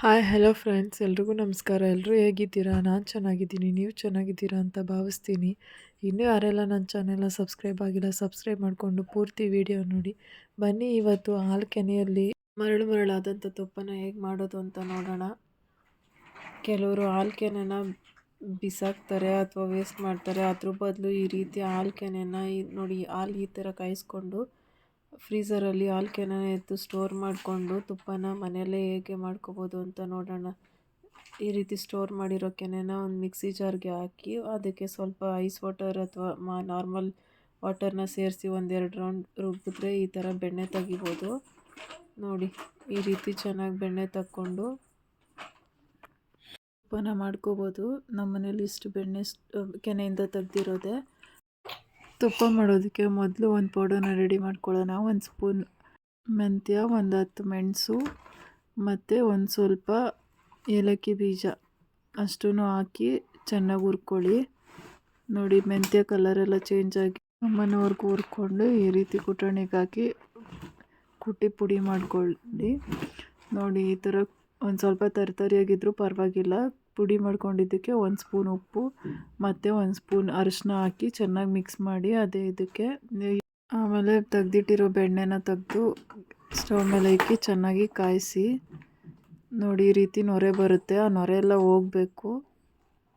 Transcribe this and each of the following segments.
Hi hello friends ಎಲ್ರಿಗೂ ನಮಸ್ಕಾರ. ಎಲ್ಲರೂ ಹೇಗಿದ್ದೀರಾ? ನಾನು ಚೆನ್ನಾಗಿದ್ದೀನಿ, ನೀವು ಚೆನ್ನಾಗಿದ್ದೀರಾ ಅಂತ ಭಾವಿಸ್ತೀನಿ. ಇನ್ನೂ ಯಾರೆಲ್ಲ ನನ್ನ ಚಾನೆಲ್ನ ಸಬ್ಸ್ಕ್ರೈಬ್ ಆಗಿಲ್ಲ ಸಬ್ಸ್ಕ್ರೈಬ್ ಮಾಡಿಕೊಂಡು ಪೂರ್ತಿ ವಿಡಿಯೋ ನೋಡಿ. ಬನ್ನಿ ಇವತ್ತು ಹಾಲು ಕೆನೆಯಲ್ಲಿ ಮರಳಾದಂಥ ತುಪ್ಪನ ಹೇಗೆ ಮಾಡೋದು ಅಂತ ನೋಡೋಣ. ಕೆಲವರು ಹಾಲು ಕೆನೆನ ಬಿಸಾಕ್ತಾರೆ ಅಥವಾ ವೇಸ್ಟ್ ಮಾಡ್ತಾರೆ. ಅದ್ರ ಬದಲು ಈ ರೀತಿ ಹಾಲು ಕೆನೆನ ನೋಡಿ, ಹಾಲು ಈ ಥರ ಕಾಯಿಸ್ಕೊಂಡು ಫ್ರೀಝರಲ್ಲಿ ಹಾಲು ಕೆನೆನ ಎತ್ತು ಸ್ಟೋರ್ ಮಾಡಿಕೊಂಡು ತುಪ್ಪನ ಮನೆಯಲ್ಲೇ ಹೇಗೆ ಮಾಡ್ಕೋಬೋದು ಅಂತ ನೋಡೋಣ. ಈ ರೀತಿ ಸ್ಟೋರ್ ಮಾಡಿರೋ ಕೆನೆನ ಒಂದು ಮಿಕ್ಸಿ ಜಾರ್ಗೆ ಹಾಕಿ ಅದಕ್ಕೆ ಸ್ವಲ್ಪ ಐಸ್ ವಾಟರ್ ಅಥವಾ ನಾರ್ಮಲ್ ವಾಟರ್ನ ಸೇರಿಸಿ ಒಂದೆರಡು ರೌಂಡ್ ರುಬ್ಬಿದ್ರೆ ಈ ಥರ ಬೆಣ್ಣೆ ತೆಗಿಬೋದು. ನೋಡಿ, ಈ ರೀತಿ ಚೆನ್ನಾಗಿ ಬೆಣ್ಣೆ ತಕ್ಕೊಂಡು ತುಪ್ಪನ ಮಾಡ್ಕೋಬೋದು. ನಮ್ಮ ಮನೇಲಿ ಇಷ್ಟು ಬೆಣ್ಣೆ ಕೆನೆಯಿಂದ ತೆಗ್ದಿರೋದೆ. ತುಪ್ಪ ಮಾಡೋದಕ್ಕೆ ಮೊದಲು ಒಂದು ಪೌಡರ್ನ ರೆಡಿ ಮಾಡ್ಕೊಳ್ಳೋಣ. ಒಂದು ಸ್ಪೂನ್ ಮೆಂತ್ಯ, ಒಂದು 10 ಮೆಣಸು ಮತ್ತು ಒಂದು ಸ್ವಲ್ಪ ಏಲಕ್ಕಿ ಬೀಜ ಅಷ್ಟೂ ಹಾಕಿ ಚೆನ್ನಾಗಿ ಹುರ್ಕೊಳ್ಳಿ. ನೋಡಿ, ಮೆಂತ್ಯ ಕಲರೆಲ್ಲ ಚೇಂಜ್ ಆಗಿ ಮನೆವರೆಗೂ ಹುರ್ಕೊಂಡು ಈ ರೀತಿ ಕುಟಾಣಿಗೆ ಹಾಕಿ ಕುಟ್ಟಿ ಪುಡಿ ಮಾಡ್ಕೊಳ್ಳಿ. ನೋಡಿ, ಈ ಥರ ಒಂದು ಸ್ವಲ್ಪ ತರಿಯಾಗಿದ್ದರೂ ಪರವಾಗಿಲ್ಲ. ಪುಡಿ ಮಾಡ್ಕೊಂಡಿದ್ದಕ್ಕೆ ಒಂದು ಸ್ಪೂನ್ ಉಪ್ಪು ಮತ್ತು ಒಂದು ಸ್ಪೂನ್ ಅರಿಶಿನ ಹಾಕಿ ಚೆನ್ನಾಗಿ ಮಿಕ್ಸ್ ಮಾಡಿ ಇದಕ್ಕೆ ಆಮೇಲೆ ತೆಗ್ದಿಟ್ಟಿರೋ ಬೆಣ್ಣೆನ ತೆಗೆದು ಸ್ಟವ್ ಮೇಲೆ ಇಕ್ಕಿ ಚೆನ್ನಾಗಿ ಕಾಯಿಸಿ. ನೋಡಿ, ಈ ರೀತಿ ನೊರೆ ಬರುತ್ತೆ, ಆ ನೊರೆ ಎಲ್ಲ ಹೋಗಬೇಕು.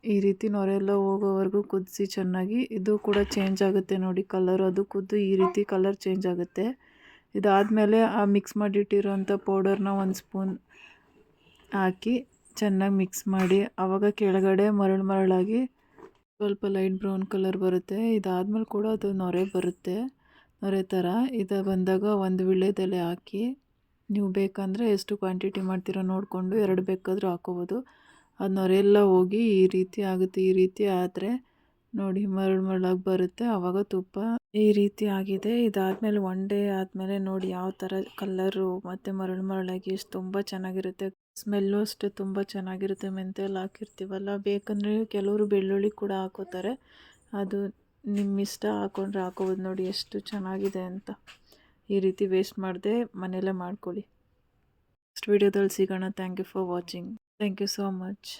ಈ ರೀತಿ ನೊರೆ ಎಲ್ಲ ಹೋಗೋವರೆಗೂ ಕುದಿಸಿ ಚೆನ್ನಾಗಿ. ಇದು ಕೂಡ ಚೇಂಜ್ ಆಗುತ್ತೆ ನೋಡಿ ಕಲರ್, ಅದು ಕುದ್ದು ಈ ರೀತಿ ಕಲರ್ ಚೇಂಜ್ ಆಗುತ್ತೆ. ಇದಾದಮೇಲೆ ಆ ಮಿಕ್ಸ್ ಮಾಡಿಟ್ಟಿರೋಂಥ ಪೌಡರ್ನ ಒಂದು ಸ್ಪೂನ್ ಹಾಕಿ ಚೆನ್ನಾಗಿ ಮಿಕ್ಸ್ ಮಾಡಿ. ಆವಾಗ ಕೆಳಗಡೆ ಮರಳಾಗಿ ಸ್ವಲ್ಪ ಲೈಟ್ ಬ್ರೌನ್ ಕಲರ್ ಬರುತ್ತೆ. ಇದಾದಮೇಲೆ ಕೂಡ ಅದು ನೊರೆ ಬರುತ್ತೆ, ನೊರೆ ಥರ. ಇದು ಬಂದಾಗ ಒಂದು ವೀಳ್ಯದೆಲೆ ಹಾಕಿ, ನೀವು ಬೇಕಂದರೆ ಎಷ್ಟು ಕ್ವಾಂಟಿಟಿ ಮಾಡ್ತೀರೋ ನೋಡಿಕೊಂಡು 2 ಬೇಕಾದರೂ ಹಾಕೋಬೋದು. ಅದು ನೊರೆ ಎಲ್ಲ ಹೋಗಿ ಈ ರೀತಿ ಆಗುತ್ತೆ. ಈ ರೀತಿ ಆದರೆ ನೋಡಿ ಮರಳಾಗಿ ಬರುತ್ತೆ. ಆವಾಗ ತುಪ್ಪ ಈ ರೀತಿ ಆಗಿದೆ. ಇದಾದಮೇಲೆ 1 ಡೇ ಆದಮೇಲೆ ನೋಡಿ ಯಾವ ಥರ ಕಲ್ಲರು ಮತ್ತು ಮರಳಾಗಿ ಎಷ್ಟು ತುಂಬ ಚೆನ್ನಾಗಿರುತ್ತೆ. ಸ್ಮೆಲ್ಲು ಅಷ್ಟೇ ತುಂಬ ಚೆನ್ನಾಗಿರುತ್ತೆ. ಮೆಂತ್ಯ ಎಲ್ಲ ಹಾಕಿರ್ತೀವಲ್ಲ. ಬೇಕಂದರೆ ಕೆಲವರು ಬೆಳ್ಳುಳ್ಳಿ ಕೂಡ ಹಾಕೋತಾರೆ, ಅದು ನಿಮ್ಮ ಇಷ್ಟ, ಹಾಕ್ಕೊಂಡ್ರೆ ಹಾಕೋಬೋದು. ನೋಡಿ ಎಷ್ಟು ಚೆನ್ನಾಗಿದೆ ಅಂತ. ಈ ರೀತಿ ವೇಸ್ಟ್ ಮಾಡದೆ ಮನೆಯಲ್ಲೇ ಮಾಡ್ಕೊಳ್ಳಿ. ನೆಕ್ಸ್ಟ್ ವಿಡಿಯೋದಲ್ಲಿ ಸಿಗೋಣ. Thank you for watching. Thank you so much.